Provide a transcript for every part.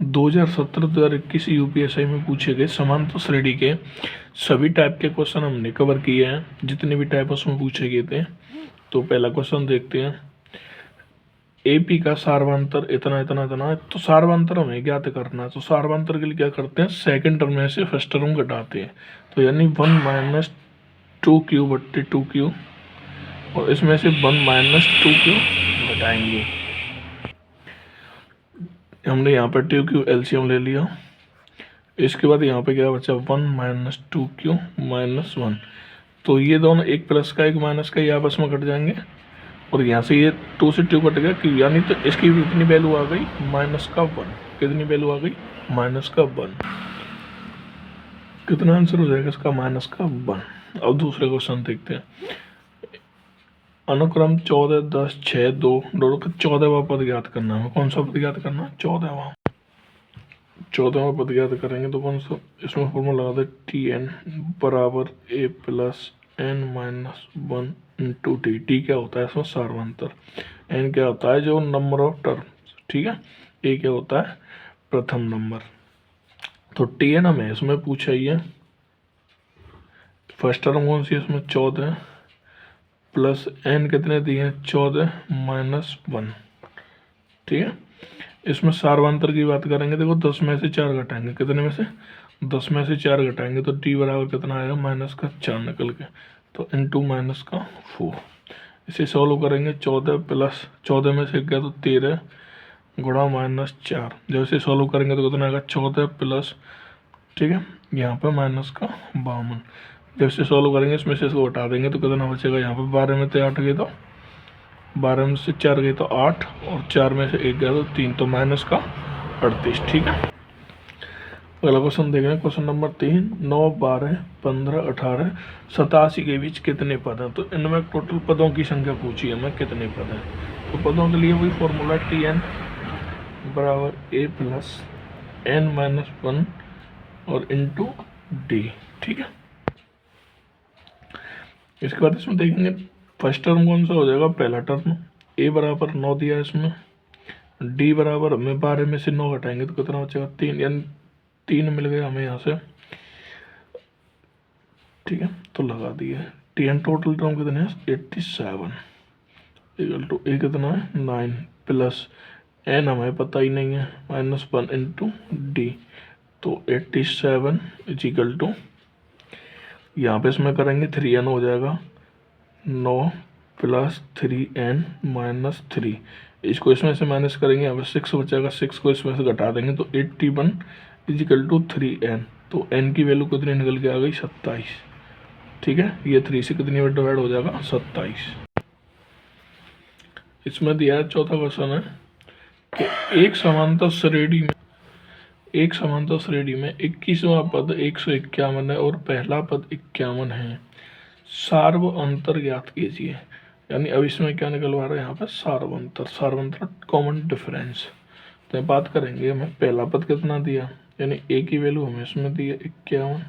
2017-2021 UPSI में पूछे गए समांतर श्रेणी के सभी टाइप के क्वेश्चन हमने कवर किए हैं, जितने भी टाइप उसमें पूछे गए थे। तो पहला क्वेश्चन देखते हैं। एपी का सार्वंतर इतना इतना इतना है, तो सार्वंतर हमें ज्ञात करना है। तो सार्वंतर के लिए क्या करते हैं, सेकंड टर्म में से फर्स्ट टर्म घटाते हैं। तो यानी 1 माइनस 2q बट्टे 2q, और इसमें से 1 माइनस 2q घटाएंगे। हमने यहाँ पर 2q एलसीएम ले लिया। इसके बाद यहाँ पे क्या बचा, 1 माइनस 2q माइनस 1। तो ये दोनों एक प्लस का एक माइनस का ये आपस में कट जाएंगे, और यहाँ से ये 2 से 2 कट गया, कि यानी तो इसकी भी कितनी वैल्यू आ गई, माइनस का 1। कितनी वैल्यू आ गई, माइनस का 1। कितना आंसर हो जाएगा इसका, माइनस का 1। अब दूसरे क्वेश्चन देखते हैं। अनुक्रम 14, 10, 6, 2 दोनों का 14वां पद ज्ञात करना है। कौन सा पद ज्ञात करना है, 14वां पद ज्ञात करेंगे तो कौन सा, इसमें फॉर्मूला लगा दे, Tn बराबर a plus n minus 1 into T. T क्या होता है इसमें, सार्वंतर। n क्या होता है, जो नंबर ऑफ टर्म्स, ठीक है। a क्या होता है, प्रथम नंबर। तो Tn हमें इसमें पूछा ही है। फर्स्ट टर्म कौन सी है इसमें, 14 प्लस n कितने दिए हैं, 14 माइनस 1, ठीक है। इसमें सार्वंतर की बात करेंगे, देखो 10 में से 4 घटाएंगे, कितने में से, 10 में से 4 घटाएंगे, तो t बराबर कितना आएगा, माइनस का 4 निकल के, तो इंटू माइनस का 4। इसे सॉल्व करेंगे, 14 प्लस 14 में से गया तो 13 गुणा माइनस 4। जब इसे सॉल्व करेंगे तो कितना आएगा, 14 प्लस, ठीक है, यहाँ पर माइनस का 52। जब इसे सॉल्व करेंगे इसमें से इसको हटा देंगे तो कितना बचेगा, यहाँ पर 12 में से 8 गए तो 12 में से 4 गए तो 8, और 4 में से 1 गया तो 3, तो माइनस का 38, ठीक है। अगला क्वेश्चन देख रहे हैं, क्वेश्चन नंबर 3। 9, 12, 15, 18, 87 के बीच कितने पद हैं। तो इनमें टोटल पदों की संख्या पूछी है हमें, कितने पद हैं। तो पदों के लिए वही फॉर्मूला, Tn बराबर a प्लस n माइनस 1 और इंटू डी, ठीक है। इसके बाद इसमें देखेंगे फर्स्ट टर्म कौन सा हो जाएगा, पहला टर्म। a बराबर 9 दिया है इसमें, d बराबर हमें 12 में से 9 घटाएंगे तो कितना बचेगा, 3, यानी 3 मिल गया हमें यहाँ से, ठीक है। तो लगा दिए। Tn टोटल टर्म कितने हैं, 87 इक्वल टू a कितना है, 9 प्लस n हमें पता ही नहीं है, माइनस 1 इंटू डी। तो 87 इज इक्वल टू, यहाँ पे इसमें करेंगे 3n हो जाएगा, 9 प्लस 3n माइनस 3। इसको इसमें से माइनस करेंगे, यहाँ पे 6 बचेगा, 6 को इसमें से घटा देंगे तो 81 इज इक्वल टू 3n। तो n की वैल्यू कितनी निकल के आ गई, 27, ठीक है। ये 3 से कितनी में डिवाइड हो जाएगा, 27। इसमें दिया है चौथा क्वेश्चन है कि एक समांतर श्रेणी में 21वां पद 151 है और पहला पद 51 है। सार्व अंतर ज्ञात कीजिए। यानी अब इसमें क्या निकलवा रहे हैं, यहाँ पे सार्वंतर कॉमन डिफरेंस। तो बात करेंगे, हमें पहला पद कितना दिया, यानी a की वैल्यू हमें इसमें दी है 51,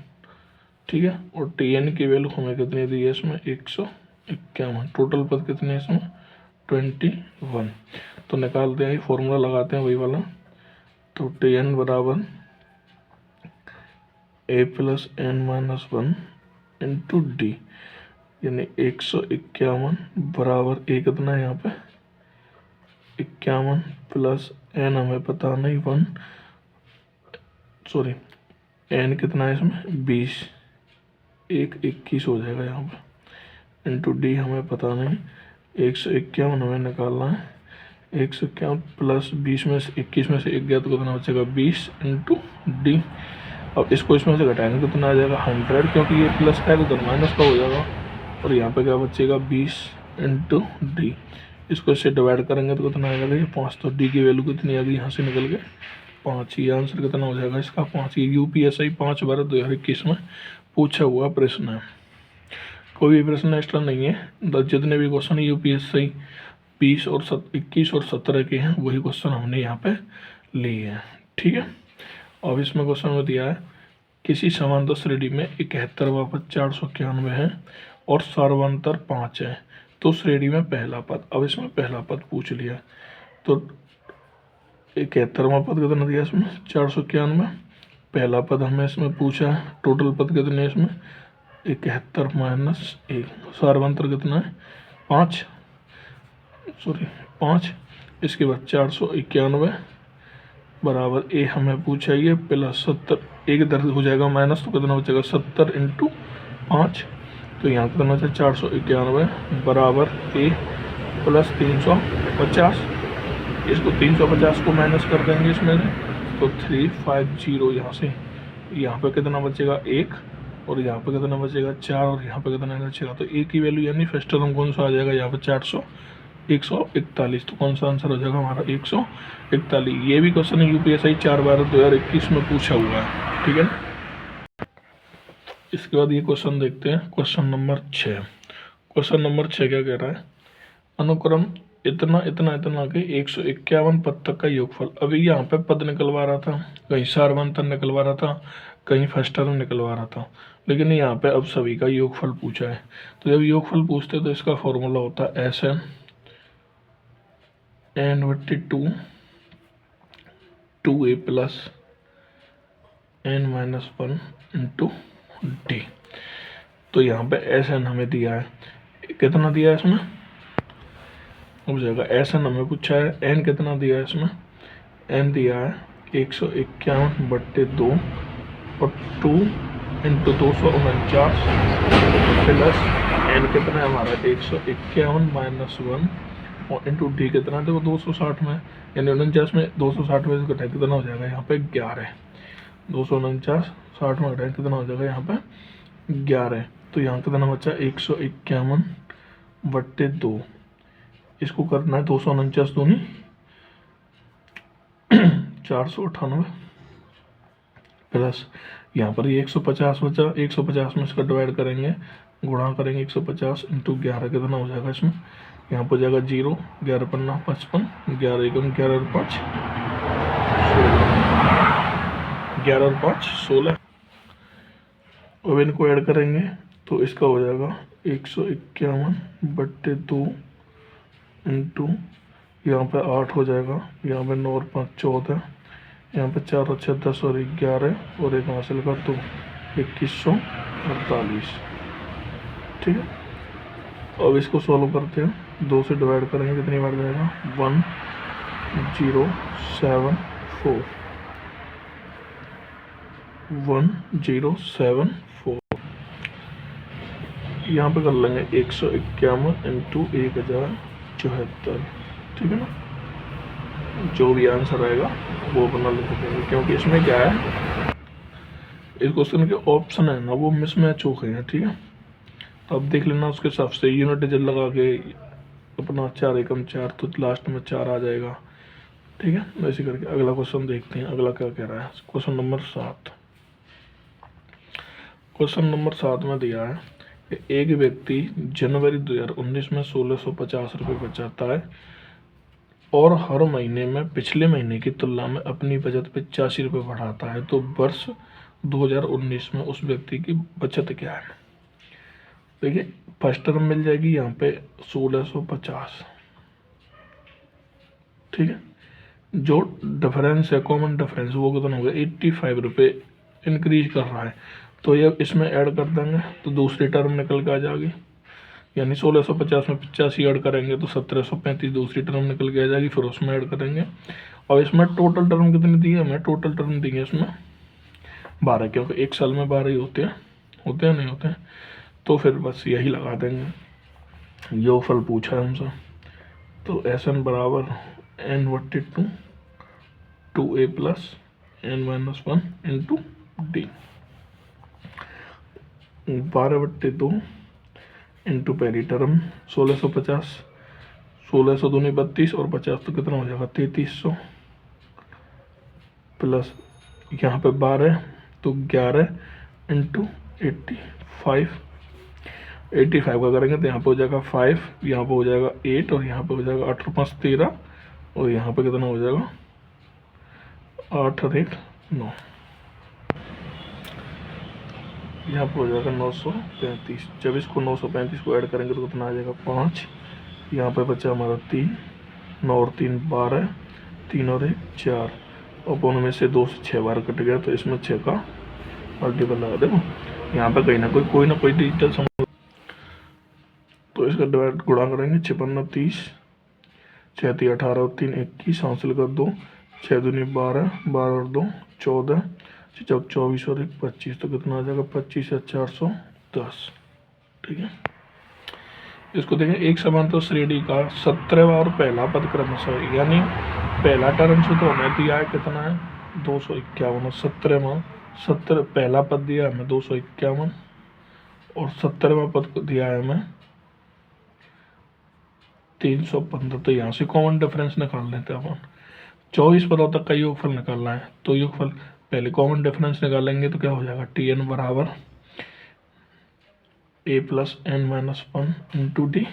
ठीक है, और Tn की वैल्यू हमें कितनी दी है इसमें 151। टोटल पद कितने हैं इसमें, 21। तो निकालते हैं, फॉर्मूला लगाते हैं वही वाला। तो Tn बराबर a plus n minus 1 into D, यानी 151 बराबर a कितना है यहाँ पे 51 प्लस n हमें पता नहीं 1, सॉरी n कितना है इसमें 20, 21 हो जाएगा यहाँ पे, इंटू डी हमें पता नहीं, 151 हमें निकालना है। 151 प्लस 20 में से 21 में से 1 गया तो कितना बचेगा 20 इंटू डी। अब इसको इसमें से घटाएंगे तो कितना आ जाएगा 100, क्योंकि ये प्लस का है तो माइनस का हो जाएगा, और यहाँ पे क्या बचेगा 20 इंटू डी। इसको इससे डिवाइड करेंगे तो कितना आएगा, देखिए 5। तो डी की वैल्यू कितनी आ गई, यहाँ से निकल के 5। ये आंसर कितना हो जाएगा इसका 5। ये यूपीएसआई 5/2021 में पूछा हुआ प्रश्न है। कोई भी प्रश्न एक्स्ट्रा नहीं है, जितने भी क्वेश्चन यूपीएसआई 21 और 17 के हैं वही क्वेश्चन हमने यहाँ पे लिए हैं, ठीक है। अब इसमें क्वेश्चन में दिया है, किसी समांतर श्रेणी में 71वां पद 491 है और सार्वंतर 5 है, तो श्रेणी में पहला पद। अब इसमें पहला पद पूछ लिया, तो 71वां पद कितना दिया इसमें 491। पहला पद हमें इसमें पूछा है, टोटल पद कितने हैं इसमें 71 माइनस 1, सार्वंतर कितना है 5, 5। इसके बाद 491 बराबर ए हमें पूछा ये प्लस 70, एक इधर हो जाएगा माइनस, तो कितना बचेगा 70 इंटू 5, तो यहाँ कितना बचा 491 बराबर ए प्लस 350। इसको 350 को माइनस कर देंगे इसमें से, तो 350 यहाँ से, यहाँ पे कितना बचेगा 1 और यहाँ पे कितना बचेगा 4 और यहाँ पे कितना बचेगा, तो ए की वैल्यू यानी फर्स्ट टर्म कौन सा आ जाएगा यहाँ पे 141। तो कौन सा आंसर हो जाएगा हमारा 141। ये भी क्वेश्चन यूपीएससी 4/12/2021 में पूछा हुआ है, ठीक है ना। इसके बाद ये क्वेश्चन देखते हैं, क्वेश्चन नंबर 6। क्वेश्चन नंबर 6 क्या कह रहा है, अनुक्रम इतना इतना इतना के 151 पद तक का योगफल। अभी यहाँ पे पद निकलवा रहा था, कहीं सार्वंतर निकलवा रहा था, कहीं फर्स्ट टर्म निकलवा रहा था, लेकिन यहाँ पे अब सभी का योगफल पूछा है। तो जब योगफल पूछते तो इसका फॉर्मूला होता है SN n/2 2a plus n-1 into D. तो यहाँ पे SN हमें दिया है, कितना दिया है इसमें हो जाएगा, SN हमें पूछा है, n कितना दिया है इसमें, n दिया है 151/2 और 2 इंटू 249 प्लस n कितना है हमारा 151 माइनस 1 और इंटू डी कितना है देखो 260 में, यानी 49 में 260 में से घटाए कितना हो जाएगा यहाँ पे 11, 249 60 में घटाए कितना हो जाएगा यहाँ पे 11। तो यहाँ कितना बचा 151/2, इसको करना है 249 दूनी 498 प्लस यहाँ पर ये 150 बचा, 150 में इसका डिवाइड करेंगे, गुणा करेंगे 150 इंटू 11 कितना हो जाएगा इसमें, यहाँ पर जाएगा 0, 11 पन्ना 55, 11 एकम 11 और 5 11 और 5 16। अब इनको ऐड करेंगे तो इसका हो जाएगा 151/2 इंटू यहाँ पे 8 हो जाएगा, यहाँ पे 9 और 5 14, यहाँ पे 4 और 6 10 और 11 और एक हासिल का 2 2148, ठीक है। अब इसको सॉल्व करते हैं, 2 से डिवाइड करेंगे कितनी बार जाएगा 1074 1074। यहाँ पे कर लेंगे 151 इंटू 1074, ठीक है ना। जो भी आंसर आएगा वो अपना लिख देंगे, क्योंकि इसमें क्या है इस क्वेश्चन के ऑप्शन है ना वो मिसमैच हो गए हैं, ठीक है। तो अब देख लेना उसके हिसाब से यूनिट डिजिट लगा के अपना 4 एकम 4, तो लास्ट में 4 आ जाएगा, ठीक है। ऐसे करके अगला क्वेश्चन देखते हैं, अगला क्या कह रहा है। Question number 7। क्वेश्चन नंबर 7 में दिया है कि एक व्यक्ति जनवरी 2019 में 1650 रुपये बचाता है और हर महीने में पिछले महीने की तुलना में अपनी बचत 85 रुपये बढ़ाता है, तो वर्ष 2019 में उस व्यक्ति की बचत क्या है। देखिए फर्स्ट टर्म मिल जाएगी यहाँ पे 1650, ठीक है। जो डिफरेंस है कॉमन डिफरेंस वो कितना होगा 85 रुपये इंक्रीज कर रहा है, तो ये इसमें ऐड कर देंगे तो दूसरी टर्म निकल के आ जाएगी, यानी 1650 में 85 ऐड करेंगे तो 1735 दूसरी टर्म निकल के आ जाएगी, फिर उसमें ऐड करेंगे। और इसमें टोटल टर्म कितनी दी है हमें, टोटल टर्म दी है इसमें 12, क्योंकि एक साल में 12 ही होते हैं नहीं होते हैं, तो फिर बस यही लगा देंगे। यो फल पूछा है हमसे, तो SN बराबर n/2 2a plus n-1 into D, 12/2 into पहली टर्म 1650, 1600 दूनी 32 और 50 तो कितना हो जाएगा 3300 प्लस यहाँ पे 12 तो 11 इंटू 85 का करेंगे तो यहाँ पे हो जाएगा 5, यहाँ पे हो जाएगा 8 और यहाँ पे हो जाएगा 8 और 5 13 और यहाँ पे कितना हो जाएगा 8 और 1 9, यहाँ पे हो जाएगा 935। जब इसको 935 को ऐड करेंगे तो कितना आ जाएगा 5, यहाँ पे बचा हमारा 3, 9 और 3 12, 3 और 1 4, अपन में से 2 से 6 बार कट गया, तो इसमें 6 का मल्टीपल लगा। देखो यहाँ पे कहीं ना कोई डिजिटल समझ, तो इसका डिवाइड गुणा करेंगे। 6 5 30, 6 3 18 और 3 21, हासिल कर 2, 6 दूनी 12, 12 और 2 14, 24 और 1 25, तो कितना आ जाएगा 25 या 410। ठीक है, इसको देखें। एक समांतर श्रेणी का 17वां और पहला पद क्रमशः, यानी पहला टर्म से तो हमें दिया है कितना है 251, 17वां 70 पहला पद दिया है हमें 251 और 17वां पद को दिया है हमें 315। तो यहाँ से कॉमन डिफरेंस निकाल लेते हैं अपन। 24 पदों तक का योगफल निकालना है, तो योगफल पहले कॉमन डिफरेंस निकालेंगे तो क्या हो जाएगा Tn बराबर a plus n minus 1 into D.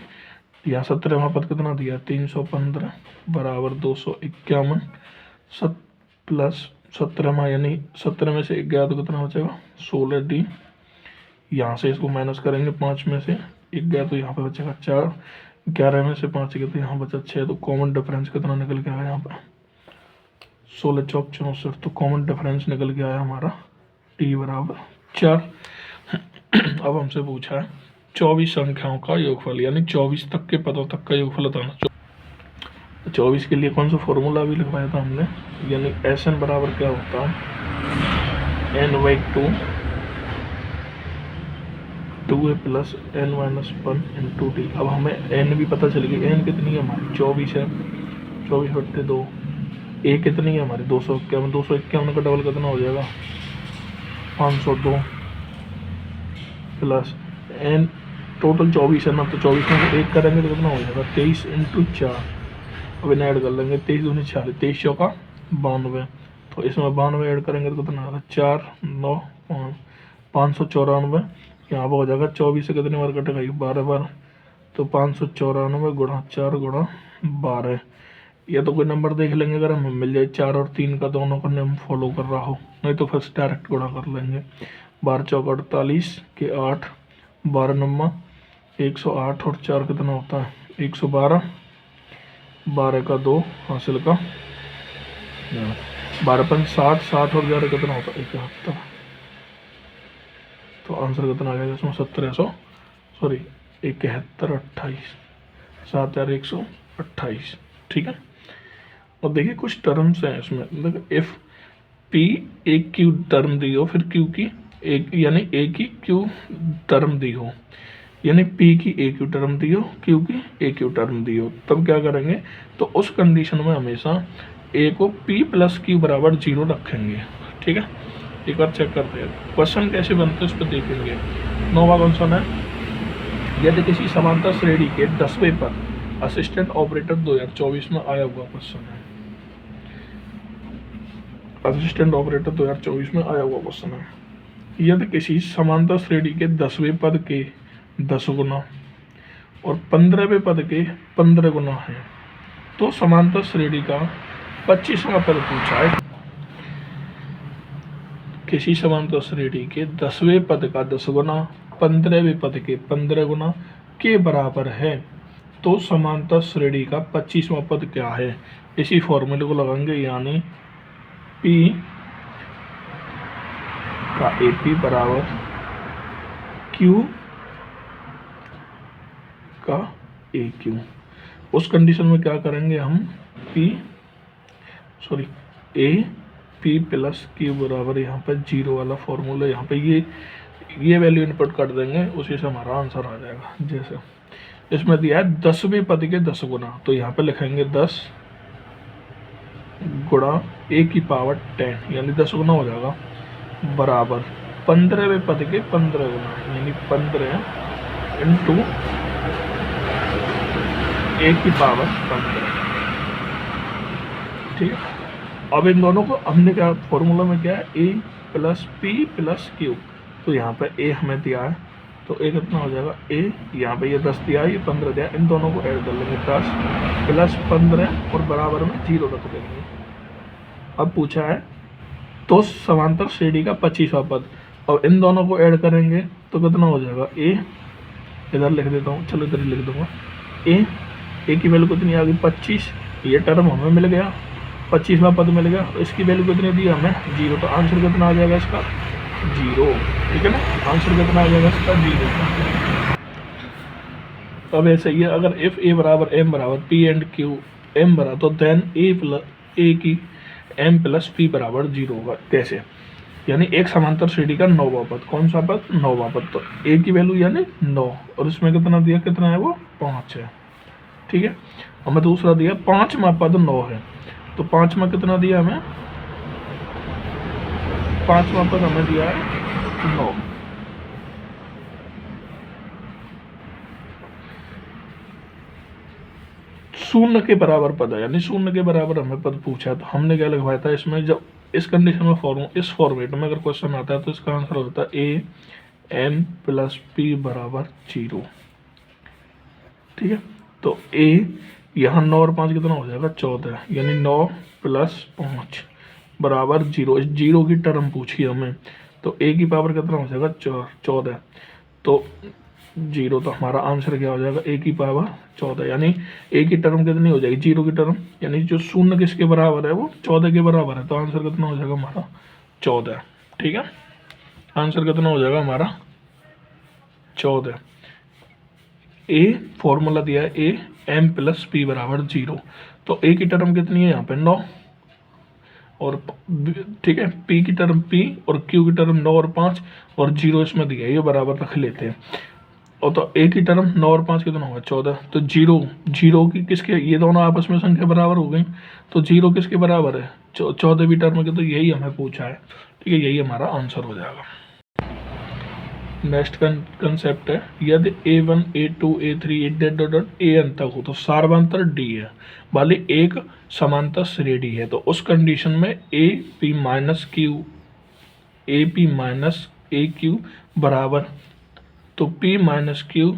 यहाँ 17वां पद कितना दिया 315 बराबर 251 प्लस 17वां, यानी 17 में से 1 गया तो कितना हो जाएगा 16d। यहाँ से इसको माइनस करेंगे, 5 में से 1 गया तो यहाँ पे बचेगा 4, 11 में से 5 गया तो यहाँ बचा 6, तो कॉमन डिफरेंस कितना निकल के आया यहाँ पे 16 चौक 64, तो कॉमन डिफरेंस निकल के आया हमारा t बराबर 4। अब हमसे पूछा है 24 संख्याओं का योगफल, यानी 24 तक के पदों तक का योगफल बताना। 24 के लिए कौन सा फॉर्मूला भी लिखवाया था हमने, यानी Sn बराबर क्या होता है n/2 2a plus n minus 1 into D. अब हमें n भी पता चल गई, n कितनी है हमारी 24 है, 24/2। a कितनी है हमारी 251, 251 का डबल कितना हो जाएगा 502 प्लस n टोटल 24 है ना, तो 24 में से 1 करेंगे तो कितना हो जाएगा 23 इंटू 4। अब इन्हें ऐड कर लेंगे, 23 दूनी 40, 23 चौका 92, तो इसमें 92 ऐड करेंगे तो कितना होगा 4 9 594। यहाँ पर हो जाएगा 24 से कितने बार कटेगा 12 बार, तो 594 गुणा 4 गुणा 12। या तो कोई नंबर देख लेंगे, अगर हमें मिल जाए 4 और 3 का, दोनों का नियम फॉलो कर रहा हो, नहीं तो फर्स्ट डायरेक्ट गुणा कर लेंगे। 12 चौक 48 के 8, 12 नम्मा 108 और 4 कितना होता है 112, 12 का 2 हासिल का 12 5 60, 60 और 11 कितना होता है 71। तो आंसर कितना आ गया इसमें 7128, 7 यार 128। ठीक है, और देखिए कुछ टर्म्स हैं इसमें, मतलब इफ पी एक क्यू टर्म दी हो, फिर क्यू की एक, यानी ए की क्यू टर्म दी हो, यानी पी की ए क्यू टर्म दी हो, क्यू की ए क्यू टर्म दी हो, तब क्या करेंगे, तो उस कंडीशन में हमेशा ए को पी प्लस क्यू बराबर 0 रखेंगे। ठीक है, एक बार चेक करते हैं क्वेश्चन कैसे बनते हैं, उस पर देखेंगे। 9वां क्वेश्चन है, यदि किसी समांतर श्रेणी के 10वें पद असिस्टेंट ऑपरेटर 2024 में आया हुआ क्वेश्चन है, असिस्टेंट ऑपरेटर 2024 में आया हुआ क्वेश्चन है। यदि किसी समांतर श्रेणी के 10वें पद के 10 गुना और 15वें पद के 15 गुना है, तो समांतर श्रेणी का 25वां पद पूछा है। किसी समांतर श्रेणी के 10वें पद का 10 गुना 15वें पद के 15 गुना के बराबर है, तो समांतर श्रेणी का 25वां पद क्या है। इसी फॉर्मूले को लगाएंगे, यानी P का AP बराबर Q का AQ। उस कंडीशन में क्या करेंगे हम, AP प्लस Q बराबर यहाँ पर 0 वाला फॉर्मूला, यहाँ पे ये वैल्यू इनपुट कर देंगे, उसी से हमारा आंसर आ जाएगा। जैसे इसमें दिया है 10वें पद के 10 गुना, तो यहाँ पे लिखेंगे 10 गुणा a की पावर 10, यानी 10 गुना हो जाएगा, बराबर 15वें पद के 15 गुना, यानी 15 इंटू a की पावर 15। ठीक है, अब इन दोनों को हमने क्या फॉर्मूला में क्या है, a plus P plus Q, तो यहाँ पे a हमें दिया है, तो a कितना हो जाएगा a, यहाँ पे ये 10 दिया है, ये 15 दिया है, इन दोनों को ऐड कर लेंगे, 10 प्लस 15 और बराबर में 0 रख देंगे। अब पूछा है तो समांतर श्रेणी का 25वां पद, और इन दोनों को ऐड करेंगे तो कितना हो जाएगा, a इधर लिख देता हूँ, चलो इधर ही लिख दूंगा, a की वैल्यू कितनी आ गई 25, ये टर्म हमें मिल गया, 25वां पद मिल गया। इसकी वैल्यू कितनी दी हमें 0, तो आंसर कितना आ जाएगा इसका 0, ठीक है ना। आंसर कितना आ जाएगा इसका 0। अब ऐसे ही है, अगर इफ ए बराबर एम बराबर पी एंड क्यू एम बराबर, तो देन ए की एम प्लस पी बराबर 0 होगा। कैसे, यानी एक समांतर श्रेणी का 9वां पद, कौन सा पद 9वां पद, तो ए की वैल्यू यानी 9 और इसमें कितना दिया, कितना है वो 5 है, ठीक है। हमें दूसरा दिया 5वां पद 9 है, तो 5वां कितना दिया हमें, 5वां पद हमें दिया है 9। शून्य के बराबर पद है, यानी शून्य के बराबर हमें पद पूछा, तो हमने क्या लगवाया था इसमें, जब इस कंडीशन में इस फॉर्मेट में अगर क्वेश्चन आता है तो इसका आंसर होता है ए एम प्लस पी बराबर 0, ठीक है। तो ए यहाँ 9 और 5 कितना हो जाएगा 14, यानी 9 प्लस 5 बराबर 0। इस 0 की टर्म पूछी हमें, तो ए की पावर कितना हो जाएगा 14, तो 0, तो हमारा आंसर क्या हो जाएगा ए की पावर 14, यानी ए की टर्म कितनी हो जाएगी 0 की टर्म, यानी जो शून्य किसके बराबर है वो 14 के बराबर है, तो आंसर कितना हो जाएगा हमारा 14, ठीक है। आंसर कितना हो जाएगा हमारा 14। ए फॉर्मूला दिया है ए एम प्लस पी बराबर 0, तो ए की टर्म कितनी है यहाँ पे 9 और ठीक है, पी की टर्म पी और क्यू की टर्म 9 और 5 और 0 इसमें दिया है, ये बराबर रख लेते हैं। और तो ए की टर्म 9 और 5 कितना होगा 14, तो 0 की किसके, ये दोनों आपस में संख्या बराबर हो गई, तो 0 किसके बराबर है 14वीं टर्म के, तो यही हमें पूछा है, ठीक है, यही हमारा आंसर हो जाएगा। नेक्स्ट कंसेप्ट है, यदि A1 A2 A3 AN तक हो तो सार्वंतर D है, वाली एक समांतर श्रेणी है, तो उस कंडीशन में AP माइनस AQ बराबर, तो P माइनस Q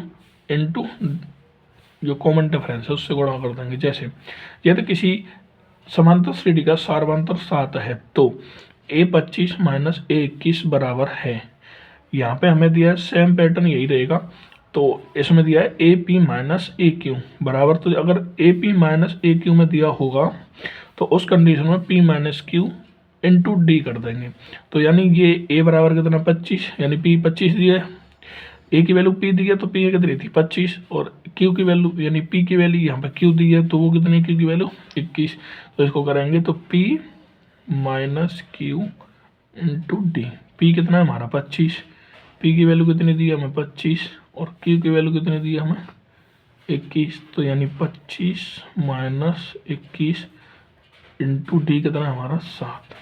इंटू जो कॉमन डिफरेंस है उससे गुणा कर देंगे। जैसे यदि किसी समांतर श्रेणी का सार्वंतर 7 है तो A25 माइनस A21 बराबर है। यहाँ पे हमें दिया है सेम पैटर्न यही रहेगा, तो इसमें दिया है AP माइनस AQ बराबर, तो अगर AP माइनस AQ में दिया होगा तो उस कंडीशन में P minus Q into D कर देंगे, तो यानी ये A बराबर कितना 25, यानी P 25 दिया है, A की वैल्यू P दी है तो P कितनी थी 25, और Q की वैल्यू यानी P की वैल्यू यहाँ पे Q दी है तो वो कितनी, Q की वैल्यू 21, तो इसको करेंगे तो P minus Q into D, P कितना है हमारा 25, P की वैल्यू कितनी दी है हमें 25 और Q की वैल्यू कितनी दी है हमें 21, तो यानी 25 माइनस 21 इंटू D कितना है हमारा 7,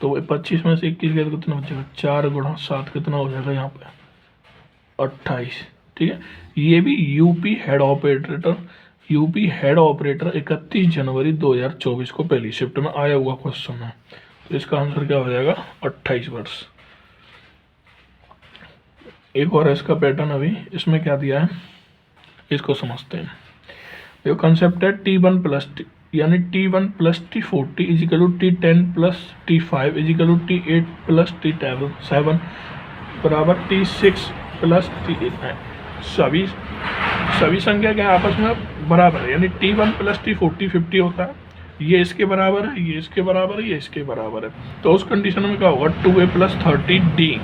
तो 25 में से 21 गया तो कितना बचेगा 4 गुणा 7 कितना हो जाएगा यहाँ पे 28, ठीक है। ये भी यूपी हेड ऑपरेटर 31 जनवरी 2024 को पहली शिफ्ट में आया हुआ क्वेश्चन है, तो इसका आंसर क्या हो जाएगा 28 वर्ष। एक और इसका पैटर्न अभी इसमें क्या दिया है इसको समझते हैं। देखो कंसेप्ट है T1 प्लस टी, यानी T1 plus T40 is equal to T10 plus T5 is equal to T8 plus T7 बराबर T6 प्लस T8। सभी संख्या के आपस में बराबर है, यानी T1 प्लस T40 50 होता है, ये इसके बराबर है, ये इसके बराबर है, ये इसके बराबर है, तो उस कंडीशन में क्या होगा 2A प्लस 30D।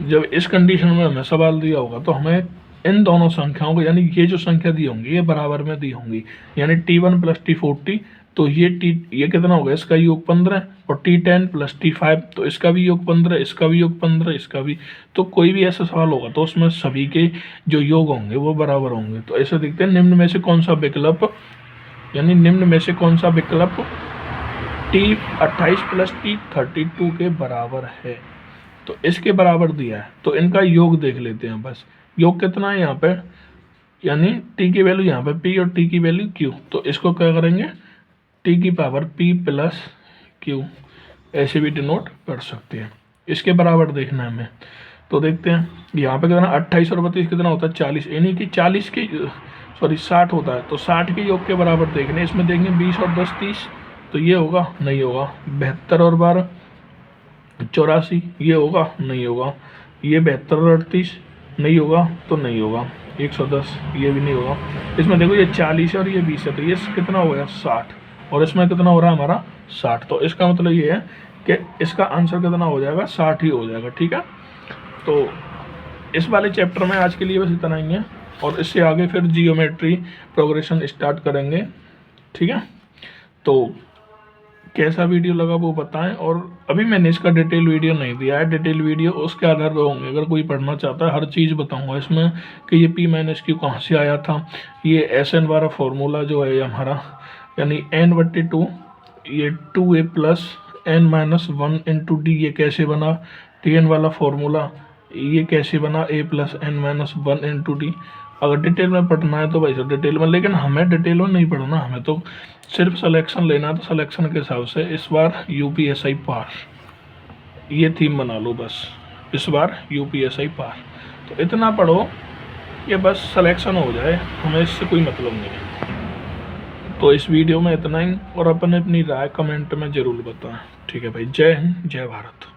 जब इस कंडीशन में हमें सवाल दिया होगा तो हमें इन दोनों संख्याओं को, यानी ये जो संख्या दी होंगी ये बराबर में दी होंगी, यानी T1 प्लस T40, तो ये कितना होगा इसका योग 15 और T10 प्लस T5 तो इसका भी योग 15, इसका भी योग 15, इसका भी, तो कोई भी ऐसा सवाल होगा तो उसमें सभी के जो योग होंगे वो बराबर होंगे। तो ऐसे देखते हैं निम्न में से कौन सा विकल्प, यानी निम्न में से कौन सा विकल्प T28 प्लस T32 के बराबर है, तो इसके बराबर दिया है, तो इनका योग देख लेते हैं बस। योग कितना है यहाँ पे, यानी T की वैल्यू यहाँ पे P और T की वैल्यू Q, तो इसको क्या करेंगे T की पावर P प्लस Q ऐसे भी डिनोट कर सकते हैं। इसके बराबर देखना है हमें, तो देखते हैं यहाँ पे कितना 28 और 32 कितना होता है 40, यानी कि 60 होता है, तो 60 के योग के बराबर देखने, इसमें देखेंगे 20 और 10 30, तो ये होगा नहीं होगा, 72 और 12 84 ये होगा नहीं होगा, ये 72 और 38 नहीं होगा तो नहीं होगा, 110 ये भी नहीं होगा। इसमें देखो ये 40 और ये 20 है, तो ये कितना हो गया 60, और इसमें कितना हो रहा है हमारा 60। तो इसका मतलब ये है कि इसका आंसर कितना हो जाएगा, 60 ही हो जाएगा। ठीक है, तो इस वाले चैप्टर में आज के लिए बस इतना ही है, और इससे आगे फिर जियोमेट्री प्रोग्रेशन स्टार्ट करेंगे। ठीक है, तो कैसा वीडियो लगा वो बताएं। और अभी मैंने इसका डिटेल वीडियो नहीं दिया है, डिटेल वीडियो उसके आधार पर होंगे। अगर कोई पढ़ना चाहता है हर चीज़ बताऊंगा इसमें कि ये P माइनस क्यू कहाँ से आया था, ये SN वाला फॉर्मूला जो है हमारा, यानी n/2, ये 2a plus n-1 into D ये कैसे बना, Tn वाला फॉर्मूला ये कैसे बना, a plus n-1 into D. अगर डिटेल में पढ़ना है तो भाई साहब डिटेल में, लेकिन हमें डिटेल में नहीं पढ़ना, हमें तो सिर्फ सिलेक्शन लेना है। तो सिलेक्शन के हिसाब से इस बार UPSI पार, ये थीम बना लो बस, इस बार UPSI पार। तो इतना पढ़ो कि बस सिलेक्शन हो जाए, हमें इससे कोई मतलब नहीं है। तो इस वीडियो में इतना ही, और अपने अपनी राय कमेंट में ज़रूर बताएं। ठीक है भाई, जय हिंद, जय भारत।